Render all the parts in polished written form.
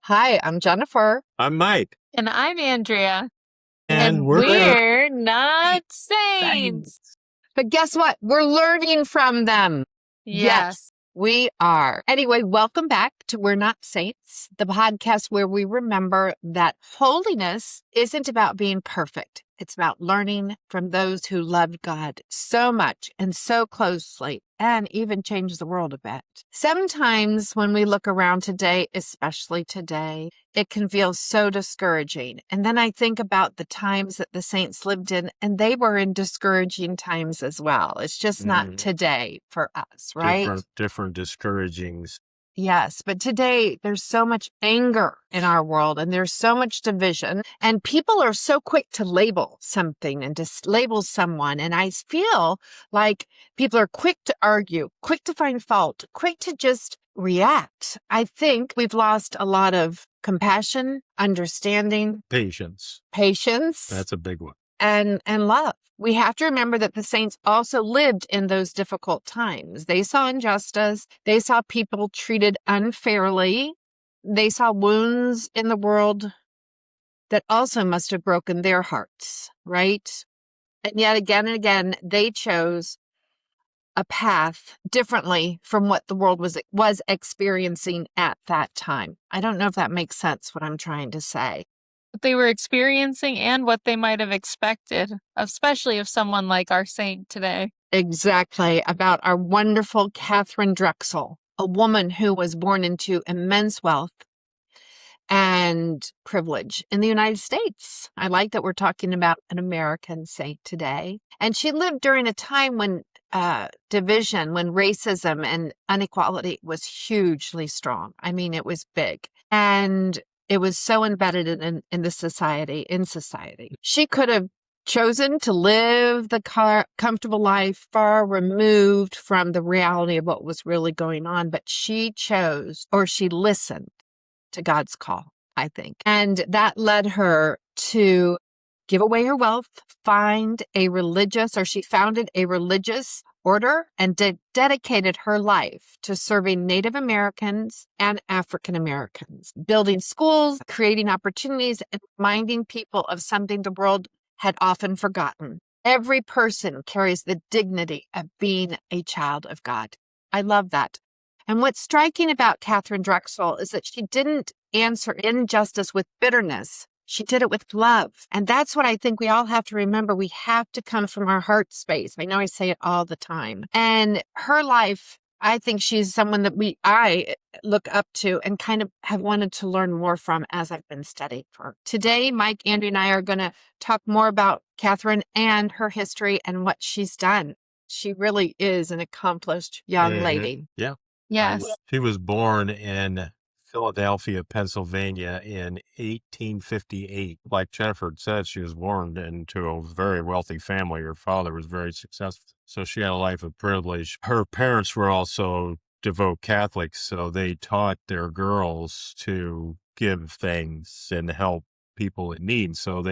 Hi, I'm Jennifer. I'm Mike, And I'm Andrea. and And we're we're not Thanks. saints. But guess what? We're learning from them. Yes. We are. Anyway, welcome back to We're Not Saints, the podcast where we remember that holiness isn't about being perfect. It's about learning from those who loved God so much and so closely and even changed the world a bit. Sometimes when we look around today, especially today, it can feel so discouraging. And then I think about the times that the saints lived in, and they were in discouraging times as well. It's just not today for us, right? different discouragings. Yes, but today there's so much anger in our world and there's so much division, and people are so quick to label something and to label someone. And I feel like people are quick to argue, quick to find fault, quick to just react. I think we've lost a lot of compassion, understanding, Patience. That's a big one. and love. We have to remember that the saints also lived in those difficult times. They saw injustice. They saw people treated unfairly. They saw wounds in the world that also must have broken their hearts, right? And yet again and again, they chose a path differently from what the world was experiencing at that time. I don't know if that makes sense, what I'm trying to say. What they were experiencing and what they might have expected, especially of someone like our saint today. Exactly, about our wonderful Katharine Drexel, a woman who was born into immense wealth and privilege in the United States. I like that we're talking about an American saint today. And she lived during a time when division, when racism and inequality was hugely strong. I mean, it was big. And it was so embedded in the society. She could have chosen to live the comfortable life far removed from the reality of what was really going on, but she chose, or she listened to God's call, I think. And that led her to give away her wealth, she founded a religious order and dedicated her life to serving Native Americans and African Americans, building schools, creating opportunities, and reminding people of something the world had often forgotten. Every person carries the dignity of being a child of God. I love that. And what's striking about Katharine Drexel is that she didn't answer injustice with bitterness. She did it with love. And that's what I think we all have to remember. We have to come from our heart space. I know I say it all the time. And her life, I think she's someone that I look up to and kind of have wanted to learn more from as I've been studying her. Today, Mike, Andrew, and I are going to talk more about Katharine and her history and what she's done. She really is an accomplished young lady. Yeah. Yes. She was born in Philadelphia, Pennsylvania in 1858. Like Jennifer said, she was born into a very wealthy family. Her father was very successful, so she had a life of privilege. Her parents were also devout Catholics, so they taught their girls to give things and help people in need. So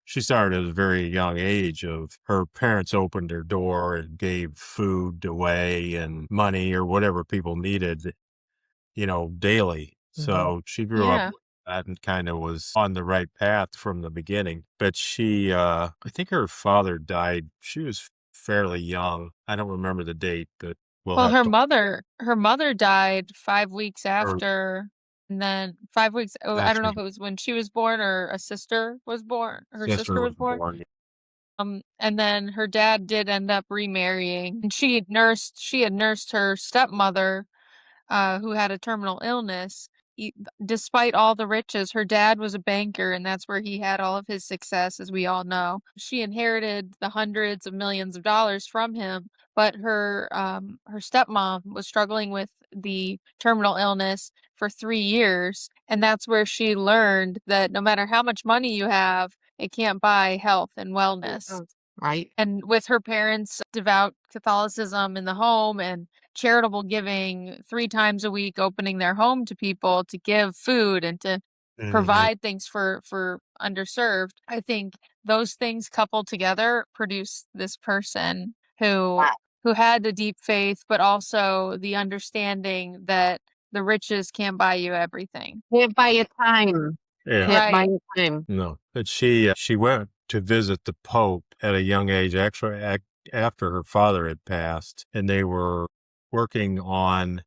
she started at a very young age of her parents opened their door and gave food away and money or whatever people needed, daily. So she grew up with that and kind of was on the right path from the beginning. But I think her father died. She was fairly young. I don't remember the date, but her mother died 5 weeks after. And then 5 weeks, I don't know if it was when she was born or a sister was born. Her sister was born. And then her dad did end up remarrying. And she had nursed her stepmother, who had a terminal illness. Despite all the riches, her dad was a banker, and that's where he had all of his success, as we all know. She inherited the hundreds of millions of dollars from him, but her stepmom was struggling with the terminal illness for 3 years, and that's where she learned that no matter how much money you have, it can't buy health and wellness. Right. And with her parents' devout Catholicism in the home and charitable giving 3 times a week, opening their home to people to give food and to provide things for underserved, I think those things coupled together produce this person who had a deep faith, but also the understanding that the riches can't buy you everything. Can't buy you time. Yeah. Can't buy Right. you time. No, but she went to visit the Pope at a young age, actually after her father had passed, and they were working on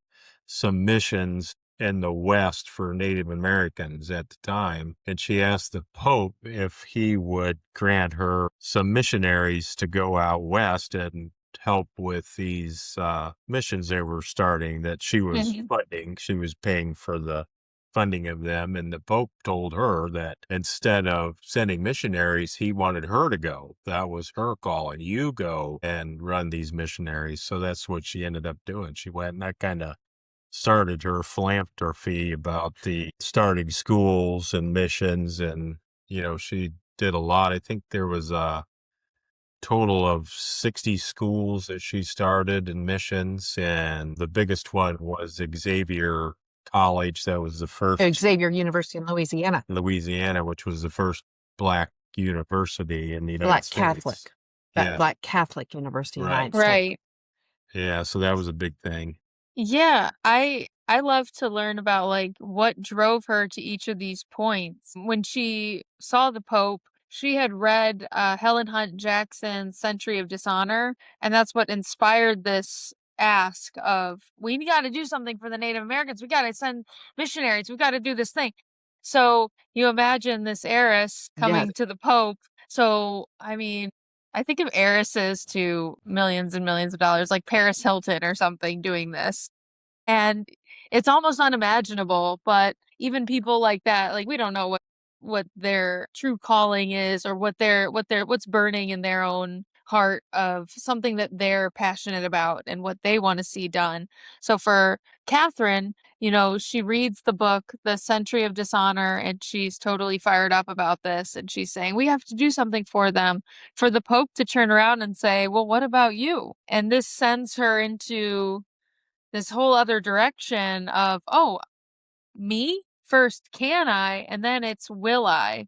some missions in the West for Native Americans at the time. And she asked the Pope if he would grant her some missionaries to go out West and help with these missions they were starting that she was funding. She was paying for the funding of them. And the Pope told her that instead of sending missionaries, he wanted her to go. That was her call. And you go and run these missionaries. So that's what she ended up doing. She went, and that kind of started her philanthropy about the starting schools and missions. And, she did a lot. I think there was a total of 60 schools that she started in missions. And the biggest one was Xavier College. That was the first Xavier University in Louisiana, which was the first Black university in the United States. Catholic. Black Catholic University in the United States. Right. Yeah, so that was a big thing. Yeah, I love to learn about like what drove her to each of these points. When she saw the Pope, she had read Helen Hunt Jackson's Century of Dishonor, and that's what inspired this ask of, we got to do something for the Native Americans. We got to send missionaries. We got to do this thing. So you imagine this heiress coming to the Pope. So, I mean, I think of heiresses to millions and millions of dollars, like Paris Hilton or something doing this. And it's almost unimaginable, but even people like that, like we don't know what their true calling is or what's burning in their own heart of something that they're passionate about and what they want to see done. So for Catherine, she reads the book, The Century of Dishonor, and she's totally fired up about this. And she's saying, we have to do something for them. For the Pope to turn around and say, well, what about you? And this sends her into this whole other direction of, oh, me first, can I? And then it's, will I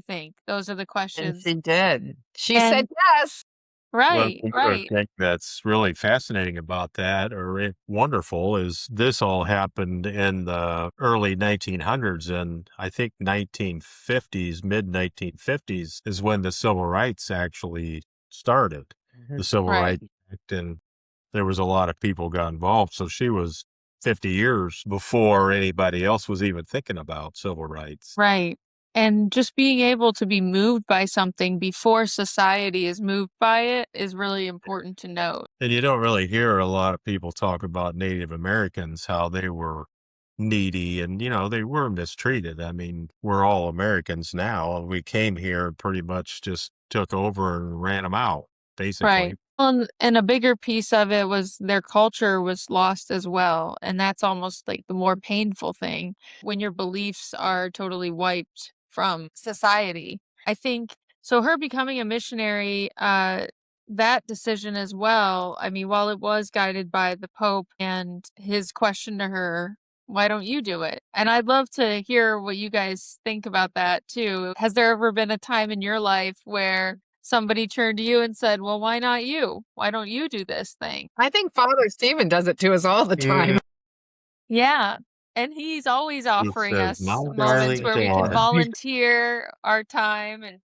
think those are the And questions. she did. She said yes. Right, Well, right. I think that's really fascinating about that, or wonderful, is this all happened in the early 1900s, and I think 1950s, mid 1950s, is when the Civil Rights actually started. The Civil Rights Act, and there was a lot of people got involved. So she was 50 years before anybody else was even thinking about civil rights. Right. And just being able to be moved by something before society is moved by it is really important to note. And you don't really hear a lot of people talk about Native Americans, how they were needy and, they were mistreated. I mean, we're all Americans now. We came here and pretty much just took over and ran them out, basically. Right. And a bigger piece of it was their culture was lost as well. And that's almost like the more painful thing when your beliefs are totally wiped from society. I think so. Her becoming a missionary, that decision as well. I mean, while it was guided by the Pope and his question to her, why don't you do it? And I'd love to hear what you guys think about that too. Has there ever been a time in your life where somebody turned to you and said, well, why not you? Why don't you do this thing? I think Father Stephen does it to us all the time. Yeah. And he's always offering us moments where we can volunteer our time and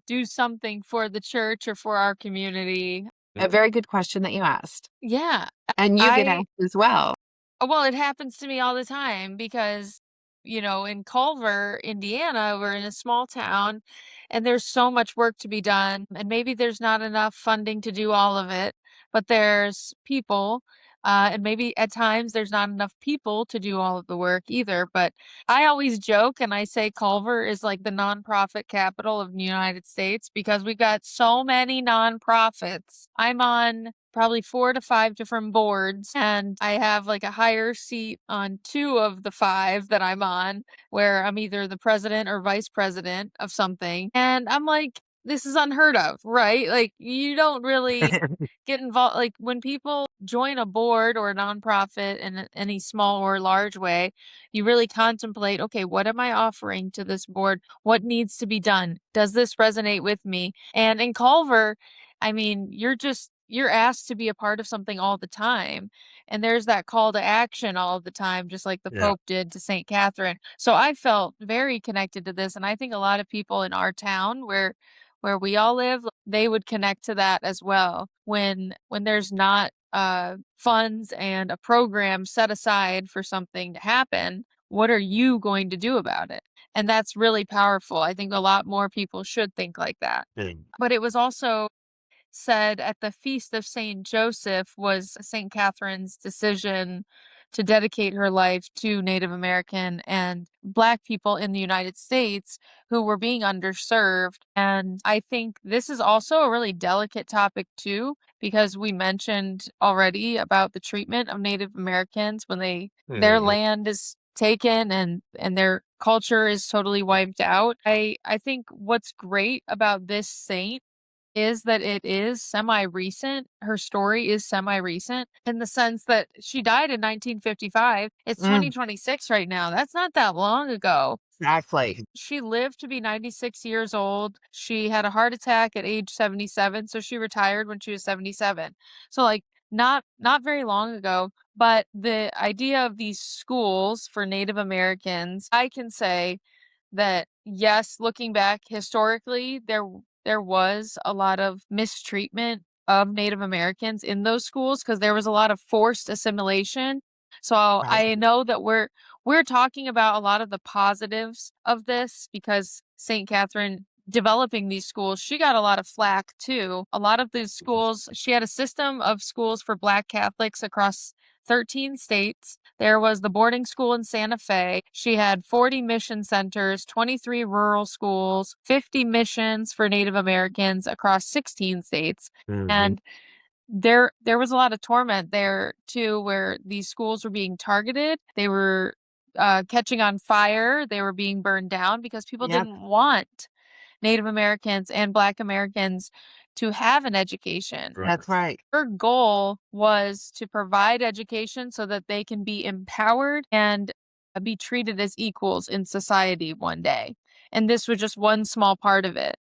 do something for the church or for our community. A very good question that you asked. Yeah. And you get asked as well. Well, it happens to me all the time because, in Culver, Indiana, we're in a small town and there's so much work to be done. And maybe there's not enough funding to do all of it, but there's people. And maybe at times there's not enough people to do all of the work either. But I always joke and I say Culver is like the nonprofit capital of the United States because we've got so many nonprofits. I'm on probably 4 to 5 different boards, and I have like a higher seat on 2 of the 5 that I'm on, where I'm either the president or vice president of something. And I'm like, this is unheard of, right? Like, you don't really get involved. Like, when people join a board or a nonprofit in any small or large way, you really contemplate, okay, what am I offering to this board? What needs to be done? Does this resonate with me? And in Culver, I mean, you're you're asked to be a part of something all the time. And there's that call to action all the time, just like the Pope did to Saint Catherine. So I felt very connected to this. And I think a lot of people in our town where we all live, they would connect to that as well. When there's not funds and a program set aside for something to happen, what are you going to do about it? And that's really powerful. I think a lot more people should think like that. But it was also said at the Feast of Saint Joseph was Saint Catherine's decision to dedicate her life to Native American and Black people in the United States who were being underserved. And I think this is also a really delicate topic too, because we mentioned already about the treatment of Native Americans when their land is taken and their culture is totally wiped out. I think what's great about this saint is that it is semi-recent. Her story is semi-recent in the sense that she died in 1955. It's 2026 right now. That's not that long ago. Exactly. She lived to be 96 years old. She had a heart attack at age 77, so she retired when she was 77. So like not very long ago, but the idea of these schools for Native Americans, I can say that yes, looking back historically, there was a lot of mistreatment of Native Americans in those schools because there was a lot of forced assimilation. So I know that we're talking about a lot of the positives of this because St. Catherine developing these schools, she got a lot of flack too. A lot of these schools, she had a system of schools for Black Catholics across 13 states. There was the boarding school in Santa Fe. She had 40 mission centers, 23 rural schools, 50 missions for Native Americans across 16 states. And there was a lot of torment there too, where these schools were being targeted. They were catching on fire. They were being burned down because people didn't want Native Americans and Black Americans to have an education. That's right. Her goal was to provide education so that they can be empowered and be treated as equals in society one day. And this was just one small part of it.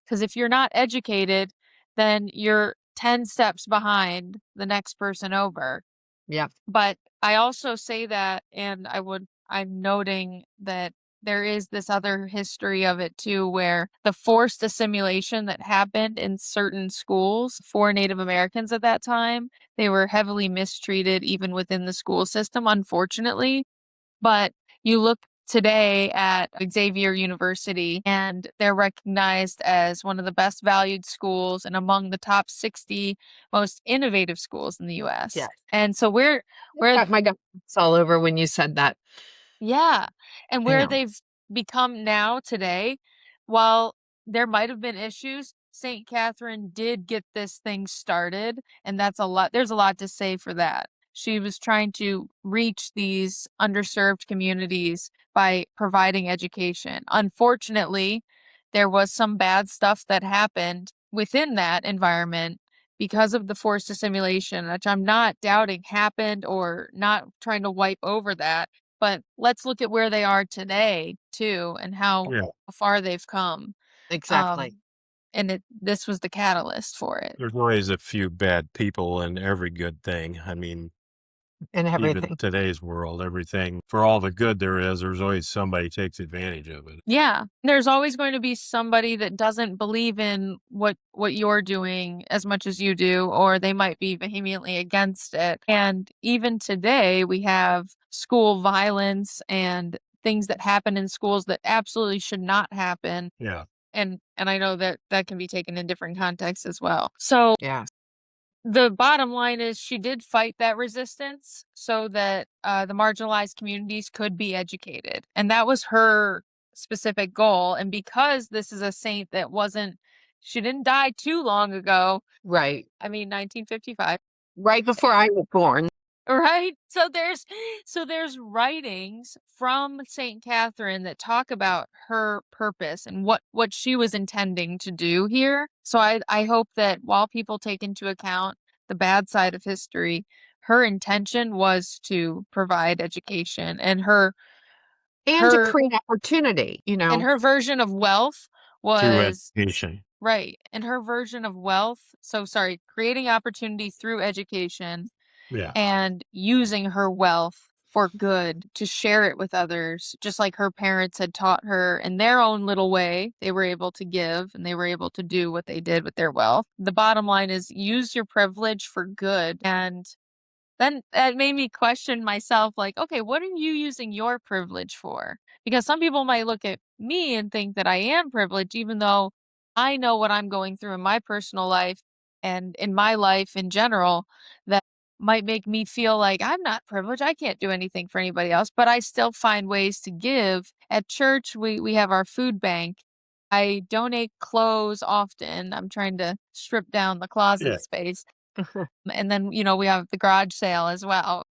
Because if you're not educated, then you're 10 steps behind the next person over. Yep. But I also say that, and I'm noting that there is this other history of it too, where the forced assimilation that happened in certain schools for Native Americans at that time, they were heavily mistreated even within the school system, unfortunately. But you look today at Xavier University, and they're recognized as one of the best valued schools and among the top 60 most innovative schools in the US. Yes. And so we're got my guts all over when you said that. yeah. And where they've become now today, while there might have been issues, St. Catherine did get this thing started, and that's a lot. There's a lot to say for that. She was trying to reach these underserved communities by providing education. Unfortunately, there was some bad stuff that happened within that environment because of the forced assimilation, which I'm not doubting happened or not trying to wipe over that. But let's look at where they are today too and how far they've come. Exactly. And this was the catalyst for it. There's always a few bad people in every good thing. I mean, And everything. even today's world, everything, for all the good there is, there's always somebody takes advantage of it. Yeah. There's always going to be somebody that doesn't believe in what you're doing as much as you do, or they might be vehemently against it. And even today, we have school violence and things that happen in schools that absolutely should not happen. Yeah. And I know that can be taken in different contexts as well. So Yeah. the bottom line is she did fight that resistance so that the marginalized communities could be educated. And that was her specific goal. And because this is a saint that she didn't die too long ago. Right. I mean, 1955. Right before I was born. Right. So there's writings from Saint Catherine that talk about her purpose and what she was intending to do here. So I hope that while people take into account the bad side of history, her intention was to provide education and to create opportunity, and her version of wealth through was education. right. And her version of wealth, creating opportunity through education Yeah. and using her wealth for good to share it with others, just like her parents had taught her in their own little way. They were able to give and they were able to do what they did with their wealth. The bottom line is use your privilege for good. And then that made me question myself, like, okay, what are you using your privilege for? Because some people might look at me and think that I am privileged, even though I know what I'm going through in my personal life and in my life in general, that might make me feel like I'm not privileged. I can't do anything for anybody else, but I still find ways to give. At church, we have our food bank. I donate clothes often. I'm trying to strip down the closet Yeah. space. And then, we have the garage sale as well.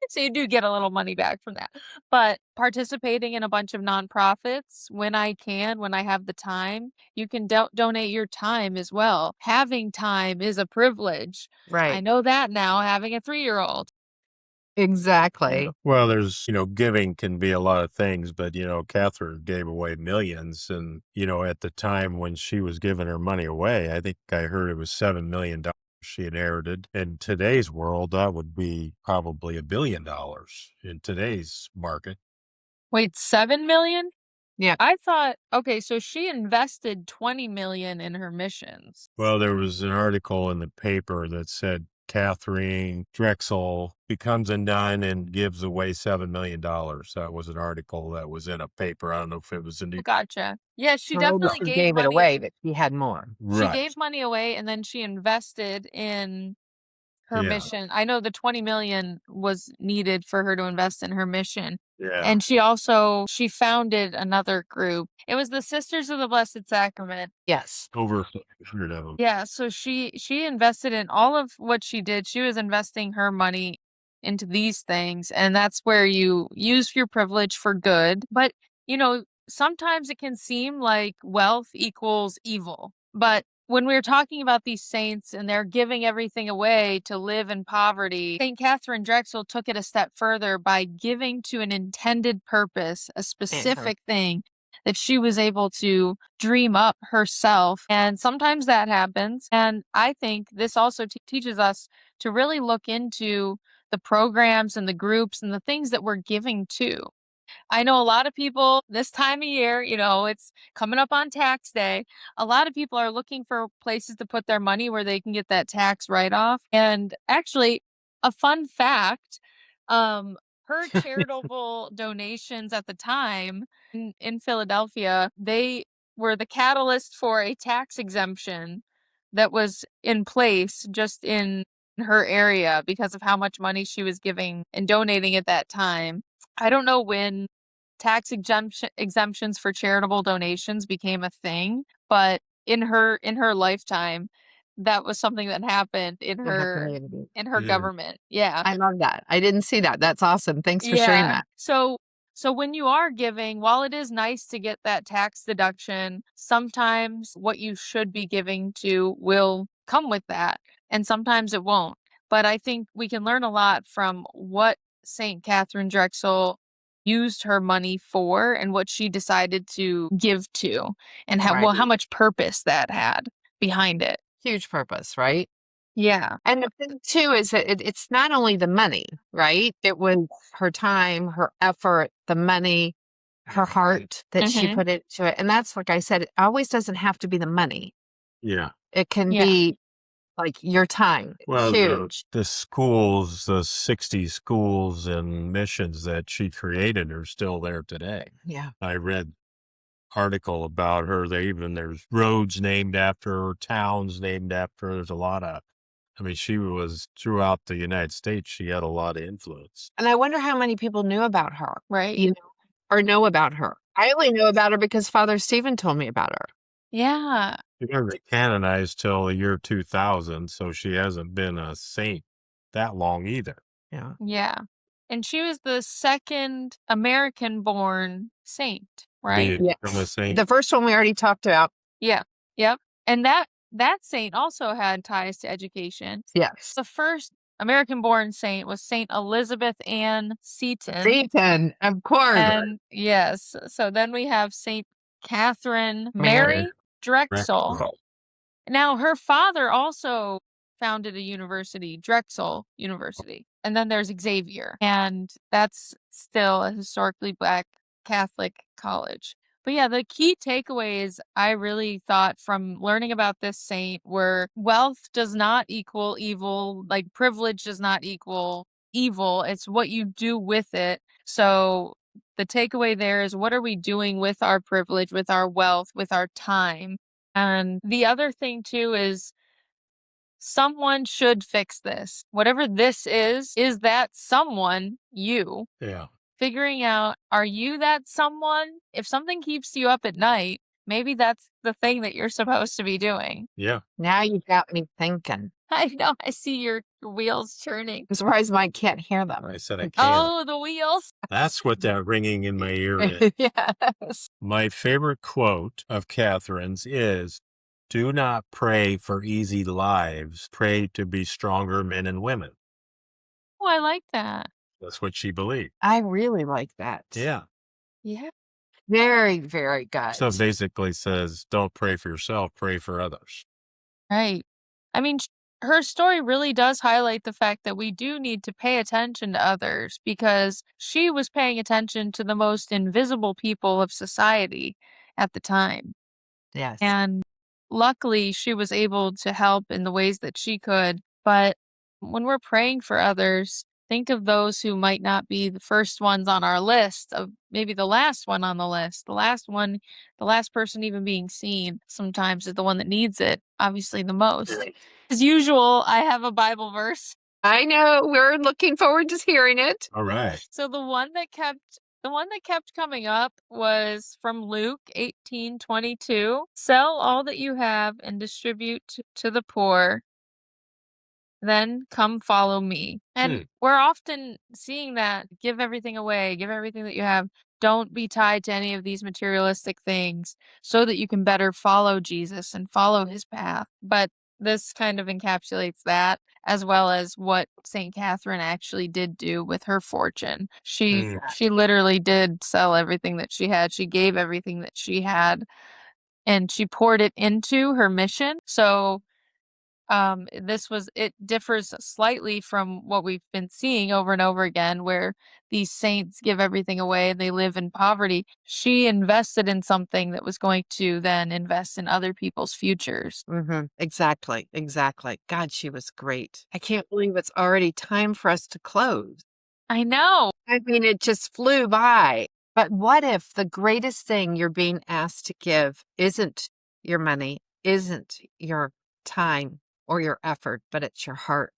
So you do get a little money back from that. But participating in a bunch of nonprofits when I can, when I have the time, you can donate your time as well. Having time is a privilege. I Right. know that now, having a 3-year-old. Exactly. Well, there's, giving can be a lot of things, but, Catherine gave away millions. And, at the time when she was giving her money away, I think I heard it was $7 million she inherited. In today's world, that would be probably $1 billion in today's market. Wait, 7 million? Yeah. I thought, okay, so she invested 20 million in her missions. Well, there was an article in the paper that said Katharine Drexel becomes a nun and gives away $7 million. That was an article that was in a paper. I don't know if it was in the Gotcha. Yeah, she So maybe definitely she gave gave it money. away, but she had more. She right. gave money away and then she invested in her Yeah. mission. I know the 20 million was needed for her to invest in her mission. Yeah. And she founded another group. It was the Sisters of the Blessed Sacrament. Yes. Over 100 of them. Yeah, so she invested in all of what she did. She was investing her money into these things, and that's where you use your privilege for good. But, sometimes it can seem like wealth equals evil. But when we're talking about these saints and they're giving everything away to live in poverty, Saint Katharine Drexel took it a step further by giving to an intended purpose, a specific thing that she was able to dream up herself. And sometimes that happens. And I think this also teaches us to really look into the programs and the groups and the things that we're giving to. I know a lot of people this time of year, it's coming up on tax day. A lot of people are looking for places to put their money where they can get that tax write-off. And actually, a fun fact, her charitable donations at the time in Philadelphia, they were the catalyst for a tax exemption that was in place just in her area because of how much money she was giving and donating at that time. I don't know when tax exemptions for charitable donations became a thing, but in her lifetime, that was something that happened in her Yeah. government. Yeah. I love that. I didn't see that. That's awesome. Thanks for sharing that. So when you are giving, while it is nice to get that tax deduction, sometimes what you should be giving to will come with that, and sometimes it won't. But I think we can learn a lot from what Saint Katharine Drexel used her money for and what she decided to give to, and how much purpose that had behind it. Huge purpose, right? Yeah. And the thing too is that it's not only the money, right? It was her time, her effort, the money, her heart that she put into it. And that's, like I said, it always doesn't have to be the money. Yeah. It can be like your time. Well, huge. the schools, the 60 schools and missions that she created are still there today. Yeah. I read article about her. There's roads named after her, towns named after her. There's a lot of, she was throughout the United States. She had a lot of influence. And I wonder how many people knew about her, Right. Or know about her. I only know about her because Father Stephen told me about her. Yeah. She wasn't canonized till the year 2000, so she hasn't been a saint that long either. Yeah. Yeah. And she was the second American-born saint, right? From a saint. The first one we already talked about. Yeah. Yep. And that saint also had ties to education. Yes. The first American-born saint was Saint Elizabeth Ann Seton. Seton, of course. And yes, so then we have Saint Katharine Mary Drexel. Now, her father also founded a university, Drexel University. And then there's Xavier, and that's still a historically Black Catholic college. But yeah, the key takeaways I really thought from learning about this saint were wealth does not equal evil, like privilege does not equal evil. It's what you do with it. So the takeaway there is, what are we doing with our privilege, with our wealth, with our time? And the other thing too is someone should fix this. Whatever this is that someone you? Yeah. Figuring out, are you that someone? If something keeps you up at night, maybe that's the thing that you're supposed to be doing. Yeah. Now you've got me thinking. I know, I see your wheels turning. I'm surprised Mike can't hear them. I said I can't. Oh, the wheels. That's what that ringing in my ear is. Yes. My favorite quote of Catherine's is, "Do not pray for easy lives. Pray to be stronger men and women." Oh, I like that. That's what she believed. I really like that. Yeah. Yeah. Very, very good. So basically says, don't pray for yourself, pray for others. Right. I mean, her story really does highlight the fact that we do need to pay attention to others, because she was paying attention to the most invisible people of society at the time. Yes. And luckily, she was able to help in the ways that she could. But when we're praying for others, think of those who might not be the first ones on our list, of maybe the last one on the list. The last person even being seen sometimes is the one that needs it, obviously, the most. As usual, I have a Bible verse. I know. We're looking forward to hearing it. All right. So the one that kept coming up was from Luke 18:22. Sell all that you have and distribute to the poor. Then come follow me. And we're often seeing that, give everything away, give everything that you have. Don't be tied to any of these materialistic things so that you can better follow Jesus and follow his path. But this kind of encapsulates that, as well as what Saint Catherine actually did do with her fortune. She literally did sell everything that she had. She gave everything that she had, and she poured it into her mission. So it differs slightly from what we've been seeing over and over again, where these saints give everything away and they live in poverty. She invested in something that was going to then invest in other people's futures. Exactly. God, she was great. I can't believe it's already time for us to close. I know. I mean, it just flew by. But what if the greatest thing you're being asked to give isn't your money, isn't your time or your effort, but it's your heart?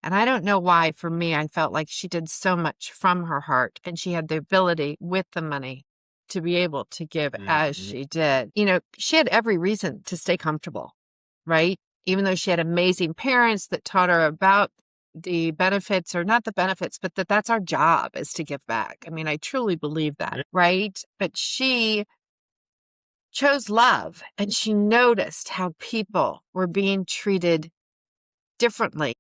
And I don't know why, for me, I felt like she did so much from her heart, and she had the ability with the money to be able to give as she did. You know, she had every reason to stay comfortable, right? Even though she had amazing parents that taught her about the benefits, or not the benefits, but that's our job, is to give back. I mean, I truly believe that, right? But she chose love, and she noticed how people were being treated differently.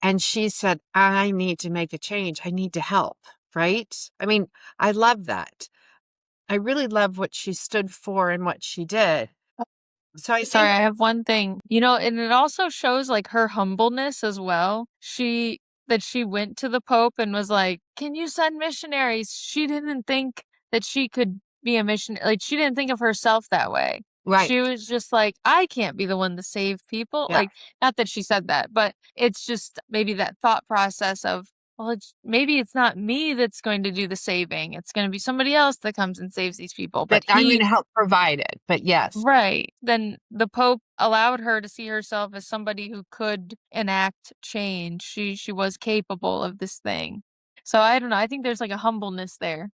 And she said, I need to make a change. I need to help, right? I mean, I love that. I really love what she stood for and what she did. So I have one thing, and it also shows like her humbleness as well. That she went to the Pope and was like, can you send missionaries? She didn't think that she could be a missionary. Like, she didn't think of herself that way. Right. She was just like, I can't be the one to save people. Yeah. Like, not that she said that, but it's just maybe that thought process of, well, maybe it's not me that's going to do the saving. It's going to be somebody else that comes and saves these people. But I'm going to help provide it. But yes. Right. Then the Pope allowed her to see herself as somebody who could enact change. She was capable of this thing. So I don't know. I think there's like a humbleness there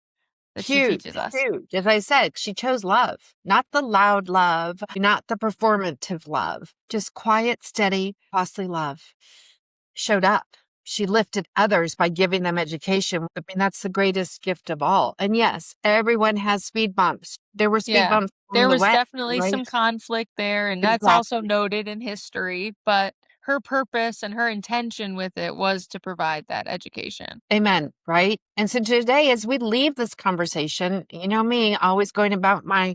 that she teaches us. Huge. As I said, she chose love, not the loud love, not the performative love, just quiet, steady, costly love. Showed up. She lifted others by giving them education. I mean, that's the greatest gift of all. And yes, everyone has speed bumps. There were speed bumps. There was way, definitely right? some conflict there, and that's also noted in history. But her purpose and her intention with it was to provide that education. Amen. Right. And so today, as we leave this conversation, you know me, always going about my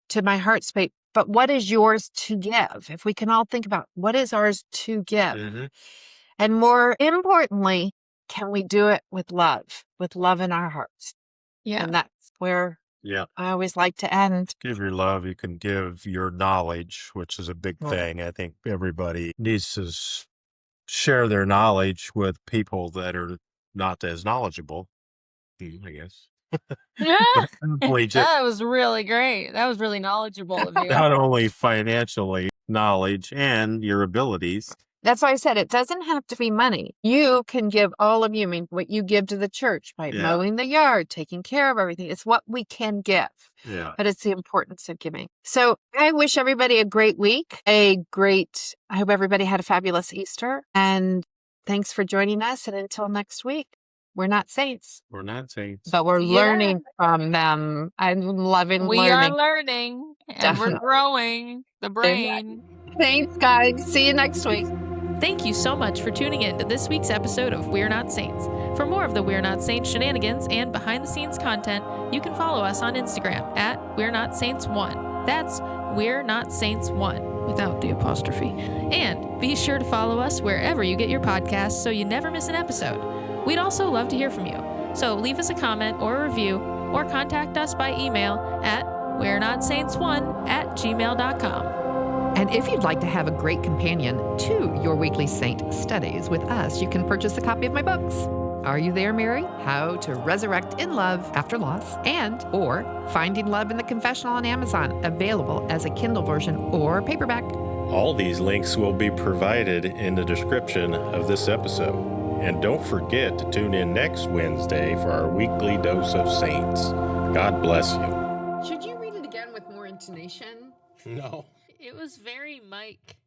to my heart space. But what is yours to give? If we can all think about what is ours to give. And more importantly, can we do it with love in our hearts? Yeah. And that's where I always like to end. Give your love. You can give your knowledge, which is a big thing. I think everybody needs to share their knowledge with people that are not as knowledgeable, I guess. That was really great. That was really knowledgeable of you. Not only financially, knowledge and your abilities. That's why I said it doesn't have to be money. You can give all of you. I mean, what you give to the church by mowing the yard, taking care of everything. It's what we can give. Yeah. But it's the importance of giving. So I wish everybody a great week, I hope everybody had a fabulous Easter. And thanks for joining us. And until next week, we're not saints. We're not saints. But we're learning from them. I'm loving learning. We are learning and Definitely. we're growing the brain. Thanks, guys. See you next week. Thank you so much for tuning in to this week's episode of We're Not Saints. For more of the We're Not Saints shenanigans and behind-the-scenes content, you can follow us on Instagram at We're Not Saints 1. That's We're Not Saints 1, without the apostrophe. And be sure to follow us wherever you get your podcasts so you never miss an episode. We'd also love to hear from you. So leave us a comment or a review, or contact us by email at we'renotsaints1@gmail.com. And if you'd like to have a great companion to your weekly saint studies with us, you can purchase a copy of my books. Are You There, Mary? How to Resurrect in Love After Loss, or Finding Love in the Confessional on Amazon, available as a Kindle version or paperback. All these links will be provided in the description of this episode. And don't forget to tune in next Wednesday for our weekly dose of saints. God bless you. Should you read it again with more intonation? No. It was very Mike.